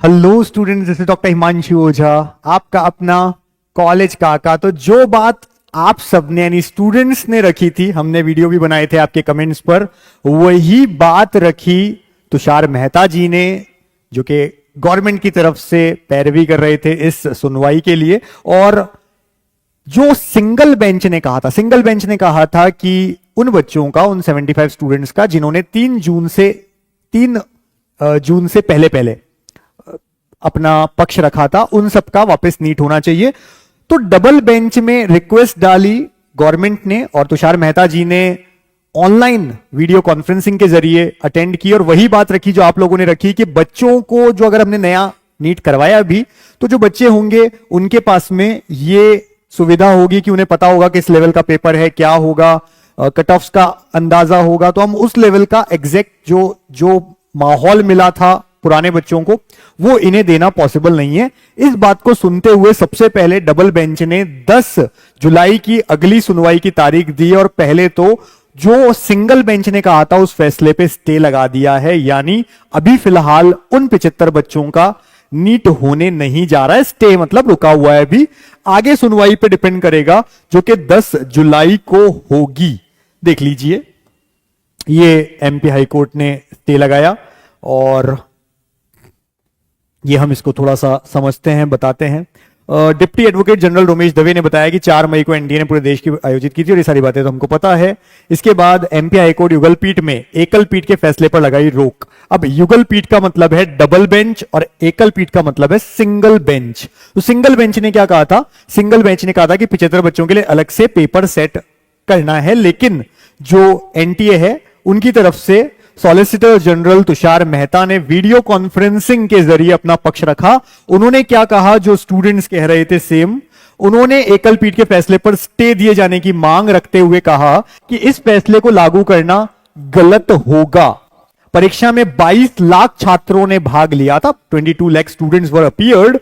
Hello students, this is doctor Himanshu Ojha, आपका अपना college काका। तो जो बात आप सबने यानी स्टूडेंट्स ने रखी थी, हमने वीडियो भी बनाए थे आपके कमेंट्स पर, वही बात रखी तुषार मेहता जी ने, जो कि गवर्नमेंट की तरफ से पैरवी कर रहे थे इस सुनवाई के लिए। और जो सिंगल बेंच ने कहा था कि उन बच्चों का, उन 75 स्टूडेंट्स का जिन्होंने 3 जून से पहले अपना पक्ष रखा था, उन सबका वापस नीट होना चाहिए। तो डबल बेंच में रिक्वेस्ट डाली गवर्नमेंट ने और तुषार मेहता जी ने ऑनलाइन वीडियो कॉन्फ्रेंसिंग के जरिए अटेंड की और वही बात रखी जो आप लोगों ने रखी कि बच्चों को, जो अगर हमने नया नीट करवाया भी, तो जो बच्चे होंगे उनके पास में ये सुविधा होगी कि उन्हें पता होगा किस लेवल का पेपर है, क्या होगा, कट ऑफ्स का अंदाजा होगा। तो हम उस लेवल का एग्जैक्ट जो माहौल मिला था पुराने बच्चों को, वो इन्हें देना पॉसिबल नहीं है। इस बात को सुनते हुए सबसे पहले डबल बेंच ने 10 जुलाई की अगली सुनवाई की तारीख दी और पहले तो जो सिंगल बेंच ने कहा था उस फैसले पे स्टे लगा दिया है, यानी अभी फिलहाल उन 75 बच्चों का नीट होने नहीं जा रहा है। स्टे मतलब रुका हुआ है, अभी आगे सुनवाई पे डिपेंड करेगा, जो कि 10 जुलाई को होगी। देख लीजिए, ये एमपी हाईकोर्ट ने स्टे लगाया और ये हम इसको थोड़ा सा समझते हैं, बताते हैं। Deputy advocate general Romesh Dave ने बताया कि 4 मई को एनडीए ने पूरे देश की आयोजित की थी और ये सारी बातें तो हमको पता है। इसके बाद एमपी हाईकोर्ट युगल पीठ में एकल पीठ के फैसले पर लगाई रोक। अब युगल पीठ का मतलब है डबल बेंच और एकल पीठ का मतलब है सिंगल बेंच। तो सिंगल बेंच ने क्या कहा था? सिंगल बेंच ने कहा था कि 75 बच्चों के लिए अलग से पेपर सेट करना है, लेकिन जो एनटीए है उनकी तरफ से सॉलिसिटर जनरल तुषार मेहता ने वीडियो कॉन्फ्रेंसिंग के जरिए अपना पक्ष रखा। उन्होंने क्या कहा जो स्टूडेंट्स कह रहे थे सेम, उन्होंने एकल पीठ के फैसले पर स्टे दिए जाने की मांग रखते हुए कहा कि इस फैसले को लागू करना गलत होगा। परीक्षा में 22 लाख छात्रों ने भाग लिया था, 22 लाख स्टूडेंट्स वर अपीयर्ड,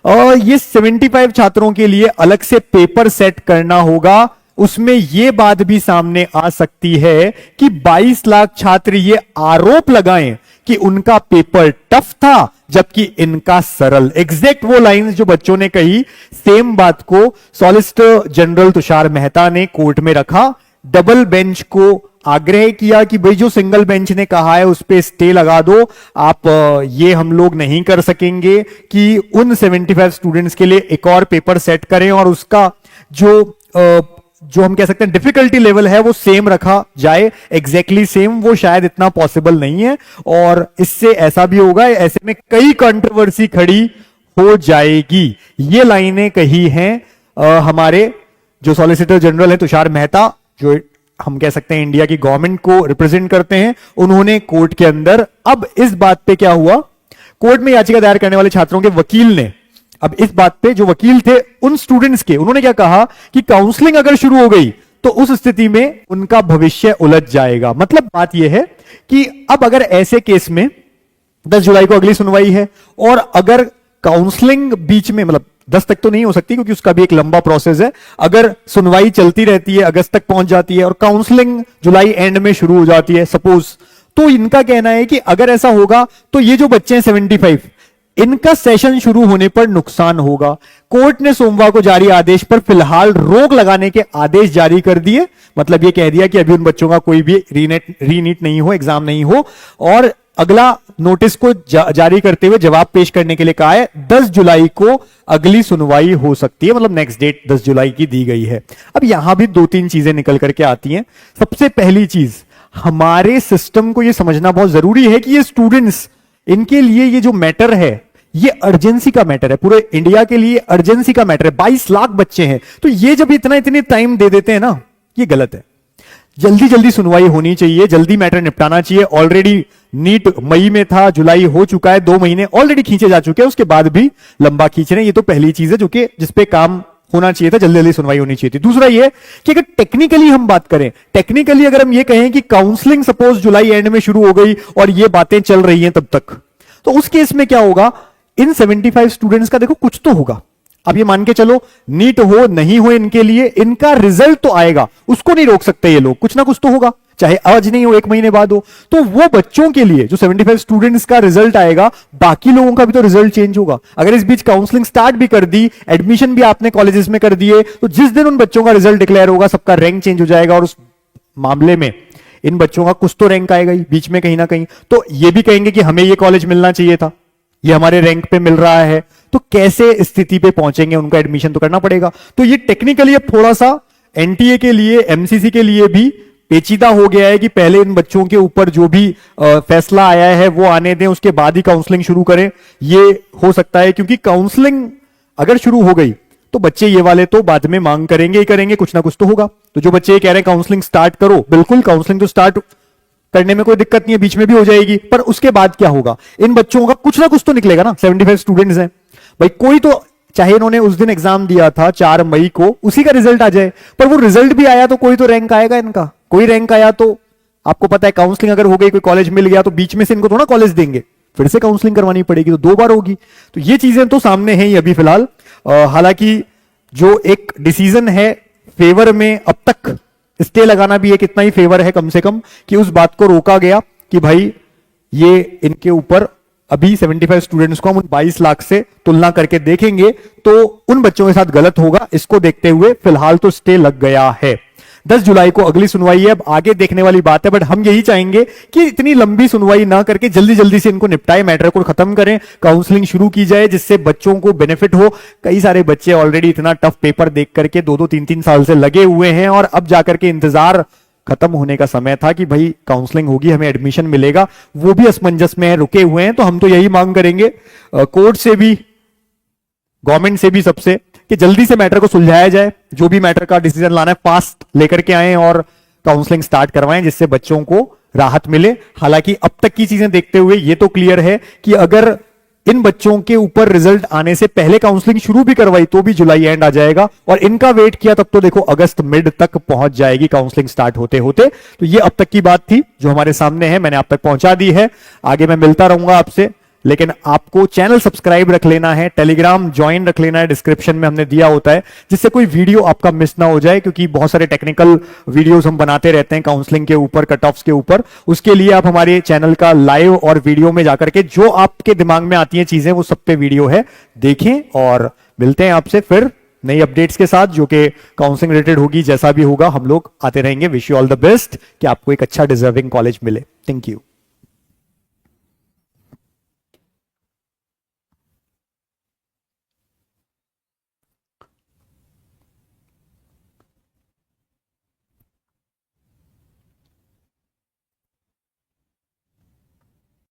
और ये 75 छात्रों के लिए अलग से पेपर सेट करना होगा। उसमें यह बात भी सामने आ सकती है कि 22 लाख छात्र ये आरोप लगाएं कि उनका पेपर टफ था जबकि इनका सरल। एग्जैक्ट वो लाइंस जो बच्चों ने कही, सेम बात को सॉलिसिटर जनरल तुषार मेहता ने कोर्ट में रखा। डबल बेंच को आग्रह किया कि भाई जो सिंगल बेंच ने कहा है उस पे स्टे लगा दो, आप ये हम लोग नहीं कर सकेंगे कि उन 75 स्टूडेंट्स के लिए एक और पेपर सेट करें और उसका जो हम कह सकते हैं डिफिकल्टी लेवल है वो सेम रखा जाए, एग्जैक्टली सेम, वो शायद इतना पॉसिबल नहीं है। और इससे ऐसा भी होगा, ऐसे में कई कंट्रोवर्सी खड़ी हो जाएगी। ये लाइनें कही हैं हमारे जो सॉलिसिटर जनरल है तुषार मेहता, जो हम कह सकते हैं इंडिया की गवर्नमेंट को रिप्रेजेंट करते हैं, उन्होंने कोर्ट के अंदर। अब इस बात पे क्या हुआ, कोर्ट में याचिका दायर करने वाले छात्रों के वकील ने, अब इस बात पे जो वकील थे उन स्टूडेंट्स के, उन्होंने क्या कहा कि काउंसलिंग अगर शुरू हो गई तो उस स्थिति में उनका भविष्य उलझ जाएगा। मतलब बात यह है कि अब अगर ऐसे केस में 10 जुलाई को अगली सुनवाई है और अगर काउंसलिंग बीच में, मतलब 10 तक तो नहीं हो सकती क्योंकि उसका भी एक लंबा प्रोसेस है, अगर सुनवाई चलती रहती है, अगस्त तक पहुंच जाती है और काउंसलिंग जुलाई एंड में शुरू हो जाती है सपोज, तो इनका कहना है कि अगर ऐसा होगा तो ये जो बच्चे हैं 75, इनका सेशन शुरू होने पर नुकसान होगा। कोर्ट ने सोमवार को जारी आदेश पर फिलहाल रोक लगाने के आदेश जारी कर दिए। मतलब ये कह दिया कि अभी उन बच्चों का कोई भी रीनीट नहीं हो, एग्जाम नहीं हो, और अगला नोटिस को जारी करते हुए जवाब पेश करने के लिए कहा है 10 जुलाई को अगली सुनवाई हो सकती है। मतलब नेक्स्ट डेट 10 जुलाई की दी गई है। अब यहां भी 2-3 चीजें निकल करके आती हैं। सबसे पहली चीज, हमारे सिस्टम को यह समझना बहुत जरूरी है कि ये स्टूडेंट्स, इनके लिए ये जो मैटर है ये अर्जेंसी का मैटर है, पूरे इंडिया के लिए अर्जेंसी का मैटर है। 22 लाख बच्चे हैं, तो ये जब इतने टाइम दे देते हैं ना, ये गलत है। जल्दी जल्दी सुनवाई होनी चाहिए, जल्दी मैटर निपटाना चाहिए। ऑलरेडी नीट मई में था, जुलाई हो चुका है, 2 महीने ऑलरेडी खींचे जा चुके हैं, उसके बाद भी लंबा खींच रहे हैं। ये तो पहली चीज है जो कि जिसपे काम होना चाहिए था, जल्दी जल्दी सुनवाई होनी चाहिए थी। दूसरा ये कि अगर टेक्निकली हम बात करें, टेक्निकली अगर हम ये कहें कि काउंसलिंग सपोज जुलाई एंड में शुरू हो गई और ये बातें चल रही हैं तब तक, तो उस केस में क्या होगा, इन 75 स्टूडेंट्स का देखो कुछ तो होगा। अब ये मान के चलो नीट हो नहीं हो इनके लिए, इनका रिजल्ट तो आएगा, उसको नहीं रोक सकते ये लोग, कुछ ना कुछ तो होगा, चाहे आज नहीं हो 1 महीने बाद हो। तो वो बच्चों के लिए जो 75 स्टूडेंट्स का रिजल्ट आएगा, बाकी लोगों का भी तो रिजल्ट चेंज होगा। अगर इस बीच काउंसलिंग स्टार्ट भी कर दी, एडमिशन भी आपने कॉलेजेस में कर दिए, तो जिस दिन उन बच्चों का रिजल्ट डिक्लेयर होगा सबका रैंक चेंज हो जाएगा, और उस मामले में इन बच्चों का कुछ तो रैंक आएगा ही बीच में कहीं ना कहीं। तो ये भी कहेंगे कि हमें ये कॉलेज मिलना चाहिए था, ये हमारे रैंक पे मिल रहा है, तो कैसे स्थिति पे पहुंचेंगे, उनका एडमिशन तो करना पड़ेगा। तो ये टेक्निकली अब थोड़ा सा एनटीए के लिए, एमसीसी के लिए भी पेचीदा हो गया है कि पहले इन बच्चों के ऊपर जो भी फैसला आया है वो आने दें, उसके बाद ही काउंसलिंग शुरू करें। ये हो सकता है क्योंकि काउंसलिंग अगर शुरू हो गई तो बच्चे ये वाले तो बाद में मांग करेंगे ही करेंगे, कुछ ना कुछ तो होगा। तो जो बच्चे ये कह रहे हैं काउंसलिंग स्टार्ट करो, बिल्कुल काउंसलिंग तो स्टार्ट करने में कोई दिक्कत नहीं है, बीच में भी हो जाएगी, पर उसके बाद क्या होगा, इन बच्चों का कुछ ना कुछ तो निकलेगा ना। 75 स्टूडेंट्स हैं भाई, कोई तो, चाहे इन्होंने उस दिन एग्जाम दिया था 4 मई को, उसी का रिजल्ट आ जाए, पर वो रिजल्ट भी आया तो कोई तो रैंक आएगा इनका, कोई रैंक आया तो आपको पता है काउंसलिंग अगर हो गई, कोई कॉलेज मिल गया तो बीच में से इनको थोड़ा कॉलेज देंगे, फिर से काउंसलिंग करवानी पड़ेगी, तो 2 बार होगी। तो ये चीजें तो सामने हैं ही अभी फिलहाल। हालांकि जो एक डिसीजन है फेवर में, अब तक स्टे लगाना भी एक इतना ही फेवर है कम से कम, कि उस बात को रोका गया कि भाई ये इनके ऊपर अभी 75 स्टूडेंट्स को हम 22 लाख से तुलना करके देखेंगे तो उन बच्चों के साथ गलत होगा, इसको देखते हुए फिलहाल तो स्टे लग गया है। 10 जुलाई को अगली सुनवाई है, अब आगे देखने वाली बात है, बट हम यही चाहेंगे कि इतनी लंबी सुनवाई ना करके जल्दी जल्दी से इनको निपटाए, मैटर को खत्म करें, काउंसलिंग शुरू की जाए जिससे बच्चों को बेनिफिट हो। कई सारे बच्चे ऑलरेडी इतना टफ पेपर देख करके 2-2 3-3 साल से लगे हुए हैं, और अब जाकर के इंतजार खत्म होने का समय था कि भाई काउंसलिंग होगी, हमें एडमिशन मिलेगा, वो भी असमंजस में है, रुके हुए हैं। तो हम तो यही मांग करेंगे कोर्ट से भी, गवर्नमेंट से भी, सबसे, कि जल्दी से मैटर को सुलझाया जाए, जो भी मैटर का डिसीजन लाना है फास्ट लेकर के आए और काउंसलिंग स्टार्ट करवाएं जिससे बच्चों को राहत मिले। हालांकि अब तक की चीजें देखते हुए ये तो क्लियर है कि अगर इन बच्चों के ऊपर रिजल्ट आने से पहले काउंसलिंग शुरू भी करवाई तो भी जुलाई एंड आ जाएगा, और इनका वेट किया तब तो देखो अगस्त मिड तक पहुंच जाएगी काउंसलिंग स्टार्ट होते होते। तो ये अब तक की बात थी जो हमारे सामने है, मैंने आप तक पहुंचा दी है। आगे मैं मिलता रहूंगा आपसे, लेकिन आपको चैनल सब्सक्राइब रख लेना है, टेलीग्राम ज्वाइन रख लेना है, डिस्क्रिप्शन में हमने दिया होता है, जिससे कोई वीडियो आपका मिस ना हो जाए, क्योंकि बहुत सारे टेक्निकल वीडियोस हम बनाते रहते हैं काउंसलिंग के ऊपर, कट ऑफ्स के ऊपर। उसके लिए आप हमारे चैनल का लाइव और वीडियो में जाकर के जो आपके दिमाग में आती हैं चीजें वो सब पे वीडियो है, देखें। और मिलते हैं आपसे फिर नई अपडेट्स के साथ जो कि काउंसलिंग रिलेटेड होगी। जैसा भी होगा हम लोग आते रहेंगे। Wish you all the best कि आपको एक अच्छा डिजर्विंग कॉलेज मिले। Thank you.